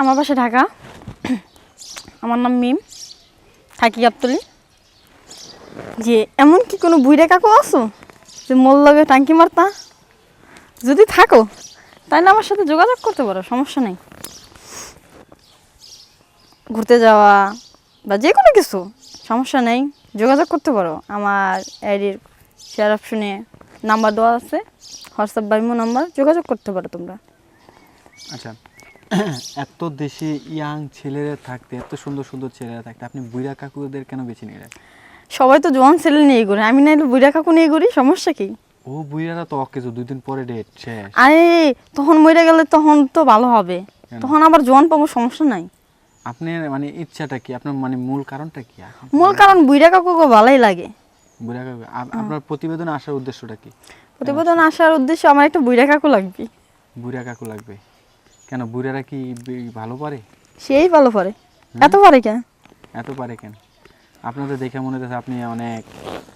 আমার বাসা ঢাকা। আমার নাম মিম, থাকি গাবতলী। যে এমন কি কোনো বুইড়া কাকু আছো যে মোর লগে টাঙ্কি মারতা? যদি থাকো তাহলে আমার সাথে যোগাযোগ করতে পারো, সমস্যা নেই। ঘুরতে যাওয়া বা যে কোনো কিছু সমস্যা নেই, যোগাযোগ করতে পারো। আমার আইডির শেয়ার অপশনে নাম্বার দেওয়া আছে, হোয়াটসঅ্যাপ বা ইমো নাম্বার, যোগাযোগ করতে পারো তোমরা। আচ্ছা, এত দেশে ইয়াং ছেলেরা থাকতে, এত সুন্দর সুন্দর ছেলেরা থাকতে আপনি বুইড়া কাকুদের কেন বেছে নিলেন? সবাই তো জোয়ান ছেলে নিয়ে ঘুরে, আমি নাইলে বুইড়া কাকু নিয়ে ঘুরি, সমস্যা কি? ও বুইড়ারা তো অকেজো, 2 দিন পরে ডেট শেষ। আরে তখন মরে গেলে তখন তো ভালো হবে, তখন আবার জোয়ান পাবো, সমস্যা নাই। আপনার মানে ইচ্ছাটা কি, আপনার মানে মূল কারণটা কি? মূল কারণ বুইড়া কাকুকে ভালোই লাগে। বুইড়া কাকু আপনার প্রতিবেদনে আসার উদ্দেশ্যটা কি? প্রতিবেদন আসার উদ্দেশ্য আমার একটা বুইড়া কাকু লাগবে। বুইড়া কাকু লাগবে কেন? বুইড়ারা কি ভালো পারে? সেই ভালো পারে। এত পারে কেন? এত পারে কেন? আপনাদের দেখে মনে হচ্ছে আপনি অনেক,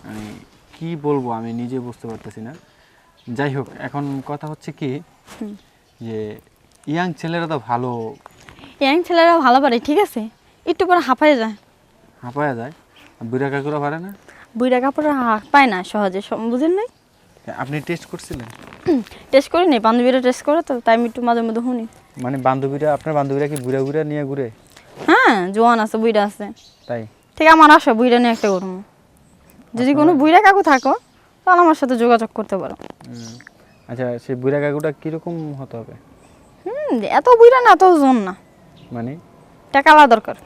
মানে কি বলবো আমি নিজে বুঝতে পারতেছি না। যাই হোক, এখন কথা হচ্ছে কি যে ইয়াং ছেলেরা তো ভালো ইয়াং ছেলেরা ভালো পারে, ঠিক আছে, একটু পরে হাঁপায় যায়। হাঁপায়া যায়, বুড়া কাকুরা পারে না? বুইড়া কাপড় হাঁপায় না সহজে, বুঝেন নাই? আপনি টেস্ট করছিলেন? টেস্ট করি নি, বান্ধবীরা টেস্ট করে তো, তাই আমি একটু মাঝে মধ্যে শুনি। মানে বান্ধবীরা, আপনার বান্ধবীরা কি বুড়া বুড়া নিয়ে ঘুরে? হ্যাঁ, জোয়ান আছে, বুইড়া আছে। তাই? ঠিক আমার আসো, বুইড়া নিয়ে একটা করবো। যদি কোনো বুইড়া কাকু থাকো তাহলে আমার সাথে যোগাযোগ করতে পারো। আচ্ছা, সেই বুড়া কাকুটা কিরকম হতে হবে? এত বুইড়া না, এত জোন না, মানে টাকালা দরকার।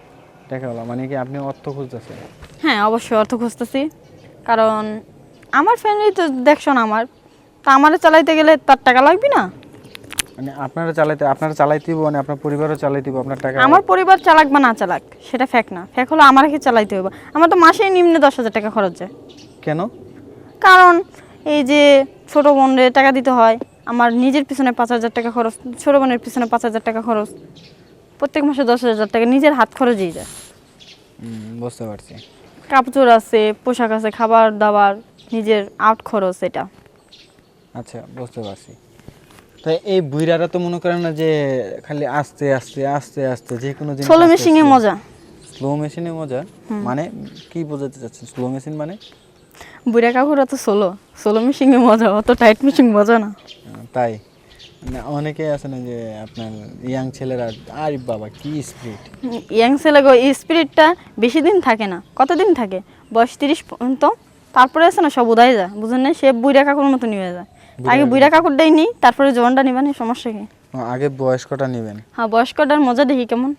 টাকাওয়ালা মানে কি আপনি অর্থ খুঁজতেছেন? হ্যাঁ, অবশ্যই অর্থ খুঁজতেছি, কারণ আমার ফ্যামিলি তো দেখছো না, আমার তা আমারে চালাইতে গেলে তার টাকা লাগবে না? মানে আপনারা চালাইতে দিব, মানে আপনার পরিবারও চালাইতে দিব আপনার টাকা? আমার পরিবার চালাক বা না চালাক সেটা ফ্যাক না, ফ্যাক হলো আমার কি চালাইতে হবে। আমার তো মাসে নিম্নে 10,000 টাকা খরচ যায়। কেন? কারণ এই যে ছোট বোনের টাকা দিতে হয়, আমার নিজের পিছনে 5,000 টাকা খরচ, ছোট বোনের পিছনে 5,000 টাকা খরচ, প্রত্যেক মাসে 10,000 টাকা নিজের হাত খরচই যায়। বুঝতে পারছি। কাপড় আছে, পোশাক আছে, খাবার দাবার, নিজের আউট খরচ, এটা। আচ্ছা, বুঝতে পারছি। তো এই বুইড়ারা তো মনে করেন না যে খালি আস্তে আস্তে আস্তে আস্তে যে কোনো জিনিস সোলো মেশিনে মজা। স্লো মেশিনে মজা মানে কি বোঝাতে চাচ্ছেন? স্লো মেশিন মানে? বুড়া কাকুরা তো সোলো মেশিনে মজা, অত টাইট মেশিন মজা না। তাই না, অনেকেই আছে না যে আপনার ইয়াং ছেলেরা, আরে বাবা কি স্পিড! ইয়াং ছেলে গো, এই স্পিরিটটা বেশি দিন থাকে না। কতদিন থাকে? বয়স 30 পর্যন্ত, তারপরে আছে না সব উদায় যায়, বুঝেন না? সে বুড়া কাকুর মতো নিয়ে যায়। আগে বুড়া কাকুরটাই নিই, তারপরে জোয়ানটা নিবেন, সমস্যা কি? আগে বয়স্কটা নেবেন। হ্যাঁ, বয়স্কটার মজা দেখি কেমন।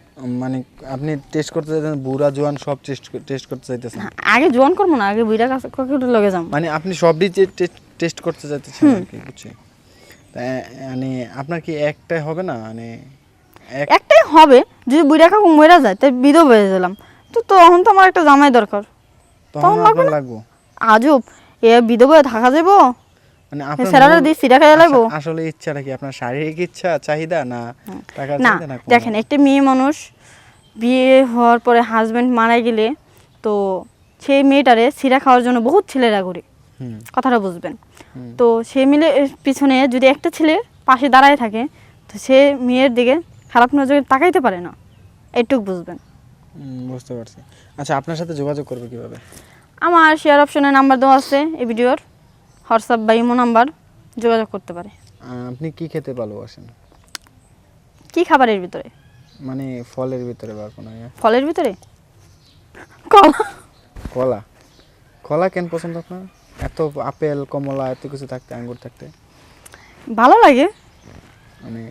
মানে আপনি টেস্ট করতে চাইতেন, বুড়া জোয়ান সব টেস্ট করতে চাইতেছেন? আগে জোয়ান করবো না, আগে বুড়া কাকুর লগে যাবো। মানে আপনি সবই টেস্ট করতে চাইতেছেন আর কি, বুঝছি। মানে আপনার কি একটাই হবে না? মানে একটাই হবে, যদি বুড়া কাকু মরে যায় তাই বিধবা হয়ে গেলাম, তো তখন তো আমার একটা জামাই দরকার। তখন আপনার লাগবো? আজব, এ বিধবা হয়ে থাকা যাবো? মানে স্যালারি দিই, সিরা খাইয়া লাগবো? আসলে ইচ্ছাটা কি আপনার শারীরিক ইচ্ছা, চাহিদা, না টাকার না, চাহিদা, না কোনো? দেখেন, একটা মেয়ে মানুষ বিয়ে হওয়ার পরে হাজবেন্ড মারা গেলে তো সেই মেয়েটারে সিরা খাওয়ার জন্য বহুত ছেলেরা ঘুরে, কথাটা বুঝবেন। তো সে মিলে পিছনে যদি একটা ছেলে পাশে দাঁড়ায় থাকে, তো সে মেয়ের দিকে খারাপ নজরে তাকাইতে পারে না, এইটুক বুঝবেন। বুঝতে পারছি। আচ্ছা, আপনার সাথে যোগাযোগ করবে কিভাবে? আমার শেয়ার অপশনে নাম্বার দেওয়া আছে এই ভিডিওর, হোয়াটসঅ্যাপ বা ইমো নাম্বার, যোগাযোগ করতে পারে। আপনি কি খেতে ভালোবাসেন? কি খাবারের ভিতরে? মানে ফলের ভিতরে বা কোনো ফলের ভিতরে কলা। কলা? কলা কেন পছন্দ আপনার? এত আপেল, কমলা, এত কিছু থাকতে, আঙ্গুর থাকতে ভালো লাগে। মানে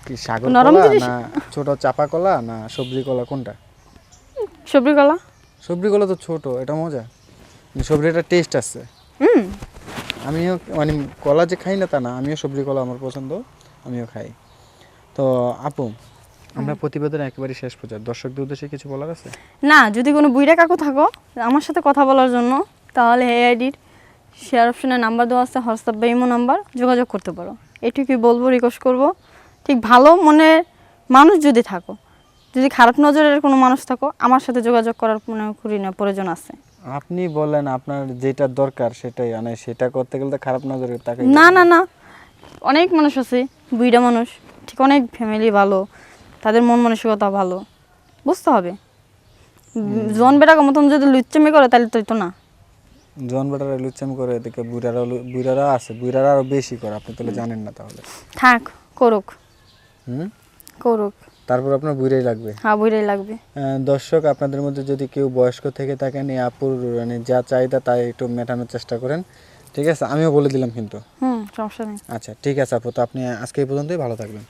কি সাগর নরম কলা, জিনিস। না ছোট চাপা কলা, না সবজি কলা, কোনটা? সবজি কলা। সবজি কলা তো ছোট, এটা মজা, সবজির একটা টেস্ট আছে। আমিও মানে কলা যে খাই না তা না, আমিও সবজি কলা আমার পছন্দ, আমিও খাই। তো আপু, আমরা প্রতিবেদন একেবারে শেষ পর্যায়ে, দর্শকদের উদ্দেশ্যে কিছু বলার আছে? না, যদি কোনো বুইড়া কাকু থাকো আমার সাথে কথা বলার জন্য, তাহলে এই আইডির শেয়ার অপশনে নাম্বার দেওয়া আছে, হোয়াটসঅ্যাপ বা ইমো নাম্বার, যোগাযোগ করতে পারো। এটুকুই বলবো, রিকোয়েস্ট করবো। ঠিক ভালো মনের মানুষ যদি থাকো, যদি খারাপ নজরের কোনো মানুষ থাকো, আমার সাথে যোগাযোগ করার মনে করি না প্রয়োজন আছে। আপনি বলেন আপনার যেটা দরকার সেটাই, মানে সেটা করতে গেলে তো খারাপ নজরে তাকে। না না না, অনেক মানুষ আছে বুইড়া মানুষ, ঠিক অনেক ফ্যামিলি ভালো, তাদের মন মানসিকতা ভালো, বুঝতে হবে। জন বেটাকে মতন যদি লুচ্চামি করে তাহলে তো না। জন বেটারা লুচ্চামি করে, এদিকে বুড়ারা আছে, বুড়ারা আরো বেশি করে, আপনি তাহলে জানেন না তাহলে। থাক, করুক হুম, করুক, তারপর আপনার বুড়াই লাগবে। হ্যাঁ বুড়াই লাগবে। দর্শক, আপনাদের মধ্যে যদি কেউ বয়স্ক থেকে থাকেন, এই আপুর মানে যা চাহিদা তাই একটু মেটানোর চেষ্টা করেন, ঠিক আছে? আমিও বলে দিলাম কিন্তু। সমস্যা নেই। আচ্ছা ঠিক আছে আপু, তো আপনি আজকে এই পর্যন্তই, ভালো থাকবেন।